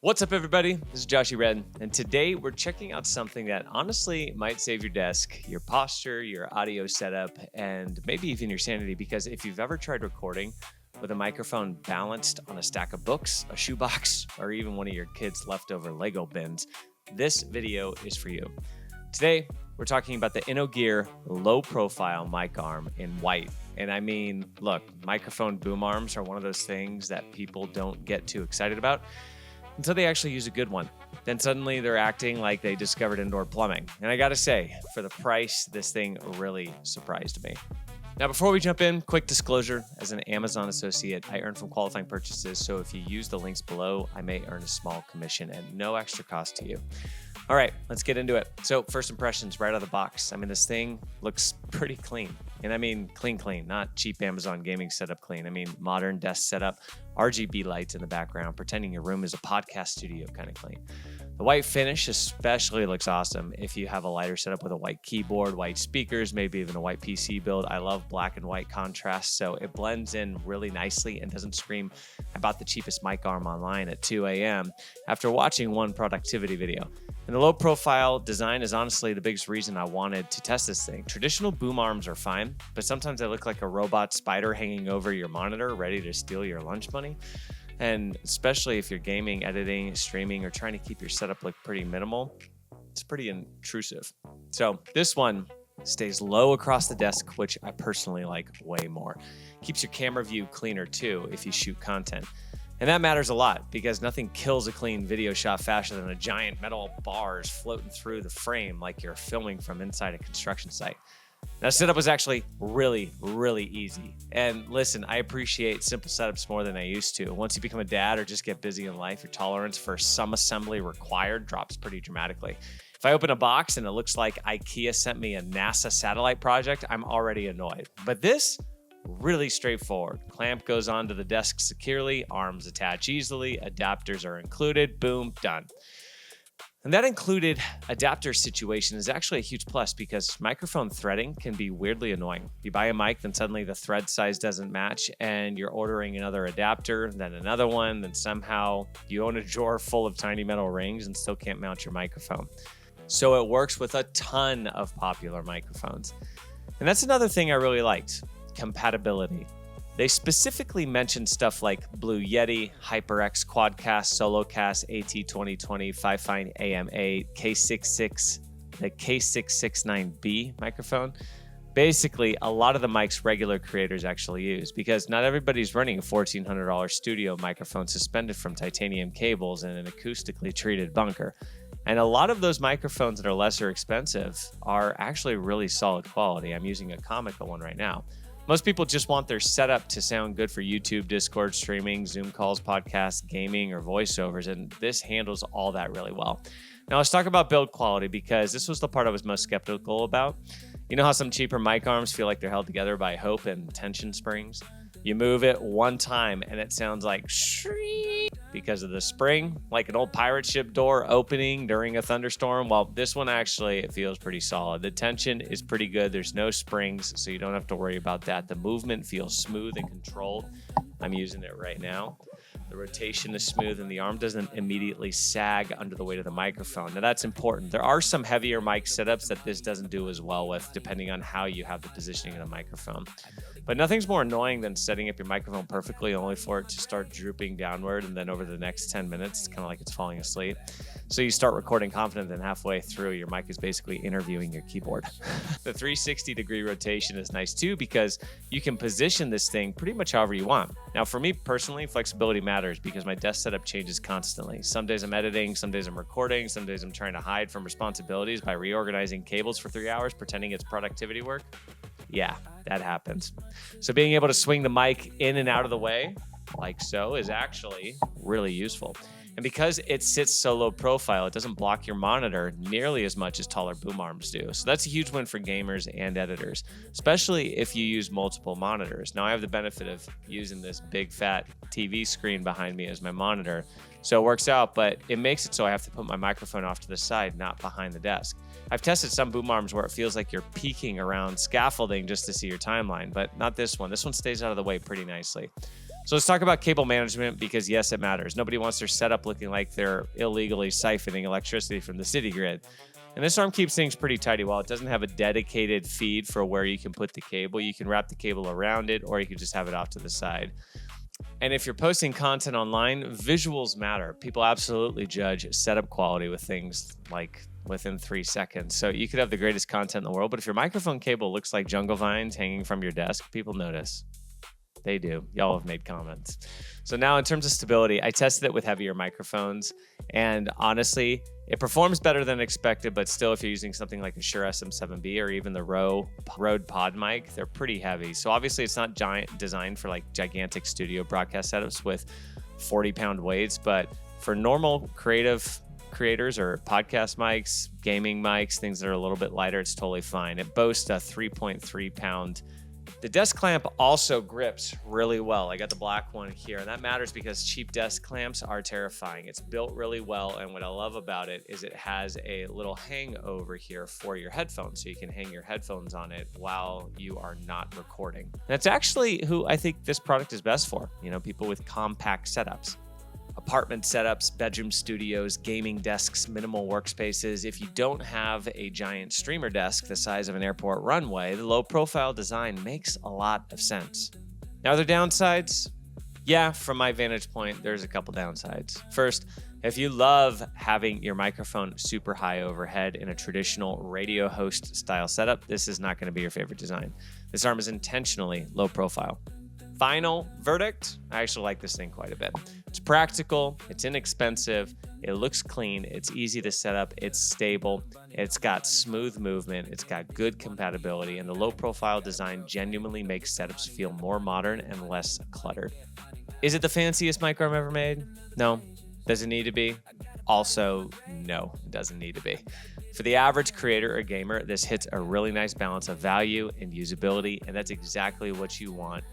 What's up, everybody? This is JoshyyRed, and today we're checking out something that honestly might save your desk, your posture, your audio setup, and maybe even your sanity, because if you've ever tried recording with a microphone balanced on a stack of books, a shoebox, or even one of your kids' leftover Lego bins, this video is for you. Today, we're talking about the InnoGear low-profile mic arm in white. And I mean, look, microphone boom arms are one of those things that people don't get too excited about until they actually use a good one. Then suddenly they're acting like they discovered indoor plumbing. And I gotta say, for the price, this thing really surprised me. Now, before we jump in, quick disclosure. As an Amazon associate, I earn from qualifying purchases, so if you use the links below, I may earn a small commission at no extra cost to you. All right, let's get into it. So first impressions right out of the box. I mean, this thing looks pretty clean. And I mean clean, not cheap Amazon gaming setup clean. I mean modern desk setup, RGB lights in the background, pretending your room is a podcast studio kind of clean. The white finish especially looks awesome if you have a lighter setup with a white keyboard, white speakers, maybe even a white PC build. I love black and white contrast, so it blends in really nicely and doesn't scream about the cheapest mic arm online at 2 a.m. after watching one productivity video. And the low profile design is honestly the biggest reason I wanted to test this thing. Traditional boom arms are fine, but sometimes they look like a robot spider hanging over your monitor, ready to steal your lunch money. And especially if you're gaming, editing, streaming, or trying to keep your setup look pretty minimal, it's pretty intrusive. So this one stays low across the desk, which I personally like way more. Keeps your camera view cleaner too if you shoot content. And that matters a lot because nothing kills a clean video shot faster than a giant metal bars floating through the frame like you're filming from inside a construction site. Now, setup was actually really easy. And listen, I appreciate simple setups more than I used to. Once you become a dad or just get busy in life, your tolerance for some assembly required drops pretty dramatically. If I open a box and it looks like IKEA sent me a NASA satellite project, I'm already annoyed. But this, really straightforward. Clamp goes onto the desk securely, arms attach easily, adapters are included, boom, done. And that included adapter situation is actually a huge plus because microphone threading can be weirdly annoying. You buy a mic, then suddenly the thread size doesn't match and you're ordering another adapter, then another one, then somehow you own a drawer full of tiny metal rings and still can't mount your microphone. So it works with a ton of popular microphones. And that's another thing I really liked, compatibility. They specifically mentioned stuff like Blue Yeti, HyperX QuadCast, SoloCast, AT2020, Fifine AMA, K66, the K669B microphone. Basically, a lot of the mics regular creators actually use because not everybody's running a $1,400 studio microphone suspended from titanium cables in an acoustically treated bunker. And a lot of those microphones that are lesser expensive are actually really solid quality. I'm using a Comica one right now. Most people just want their setup to sound good for YouTube, Discord, streaming, Zoom calls, podcasts, gaming, or voiceovers, and this handles all that really well. Now let's talk about build quality because this was the part I was most skeptical about. You know how some cheaper mic arms feel like they're held together by hope and tension springs? You move it one time and it sounds like shriek because of the spring, like an old pirate ship door opening during a thunderstorm. Well, this one actually, it feels pretty solid. The tension is pretty good. There's no springs, so you don't have to worry about that. The movement feels smooth and controlled. I'm using it right now. The rotation is smooth and the arm doesn't immediately sag under the weight of the microphone. Now that's important. There are some heavier mic setups that this doesn't do as well with, depending on how you have the positioning of the microphone. But nothing's more annoying than setting up your microphone perfectly only for it to start drooping downward and then over the next 10 minutes, it's kind of like it's falling asleep. So you start recording confident, then halfway through, your mic is basically interviewing your keyboard. The 360-degree rotation is nice too because you can position this thing pretty much however you want. Now for me personally, flexibility matters because my desk setup changes constantly. Some days I'm editing, some days I'm recording, some days I'm trying to hide from responsibilities by reorganizing cables for 3 hours, pretending it's productivity work. Yeah, that happens. So being able to swing the mic in and out of the way, like so, is actually really useful. And because it sits so low profile, it doesn't block your monitor nearly as much as taller boom arms do. So that's a huge win for gamers and editors, especially if you use multiple monitors. Now I have the benefit of using this big fat TV screen behind me as my monitor. So it works out, but it makes it so I have to put my microphone off to the side, not behind the desk. I've tested some boom arms where it feels like you're peeking around scaffolding just to see your timeline, but not this one. This one stays out of the way pretty nicely. So let's talk about cable management because yes, it matters. Nobody wants their setup looking like they're illegally siphoning electricity from the city grid. And this arm keeps things pretty tidy. While it doesn't have a dedicated feed for where you can put the cable, you can wrap the cable around it or you can just have it off to the side. And if you're posting content online, visuals matter. People absolutely judge setup quality with things like within 3 seconds. So you could have the greatest content in the world, but if your microphone cable looks like jungle vines hanging from your desk, people notice. They do. Y'all have made comments. So now in terms of stability, I tested it with heavier microphones. And honestly, it performs better than expected, but still if you're using something like a Shure SM7B or even the Rode Pod mic, they're pretty heavy. So obviously it's not designed for like gigantic studio broadcast setups with 40-pound weights, but for normal creators or podcast mics, gaming mics, things that are a little bit lighter, it's totally fine. It boasts a 3.3 pound. The desk clamp also grips really well. I got the black one here, and that matters because cheap desk clamps are terrifying. It's built really well, and what I love about it is it has a little hang over here for your headphones, so you can hang your headphones on it while you are not recording. That's actually who I think this product is best for, people with compact setups. Apartment setups, bedroom studios, gaming desks, minimal workspaces. If you don't have a giant streamer desk the size of an airport runway, the low-profile design makes a lot of sense. Now, are there downsides? Yeah, from my vantage point, there's a couple downsides. First, if you love having your microphone super high overhead in a traditional radio host style setup, this is not going to be your favorite design. This arm is intentionally low profile. Final verdict, I actually like this thing quite a bit. It's practical, it's inexpensive, it looks clean, it's easy to set up, it's stable, it's got smooth movement, it's got good compatibility, and the low profile design genuinely makes setups feel more modern and less cluttered. Is it the fanciest mic arm ever made? No. Does it need to be? Also, no, it doesn't need to be. For the average creator or gamer, this hits a really nice balance of value and usability, and that's exactly what you want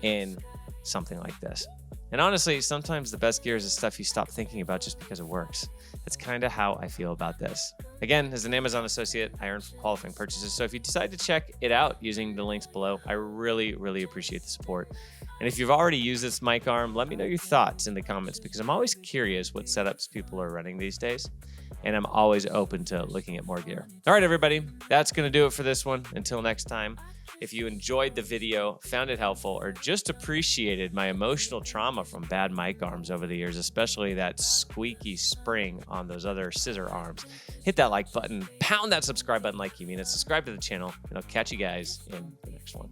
in something like this. And honestly, sometimes the best gear is the stuff you stop thinking about just because it works. That's kind of how I feel about this. Again, as an Amazon associate, I earn from qualifying purchases. So if you decide to check it out using the links below, I really, really appreciate the support. And if you've already used this mic arm, let me know your thoughts in the comments because I'm always curious what setups people are running these days. And I'm always open to looking at more gear. All right, everybody, that's going to do it for this one. Until next time, if you enjoyed the video, found it helpful, or just appreciated my emotional trauma from bad mic arms over the years, especially that squeaky spring on those other scissor arms, hit that like button, pound that subscribe button like you mean it, subscribe to the channel, and I'll catch you guys in the next one.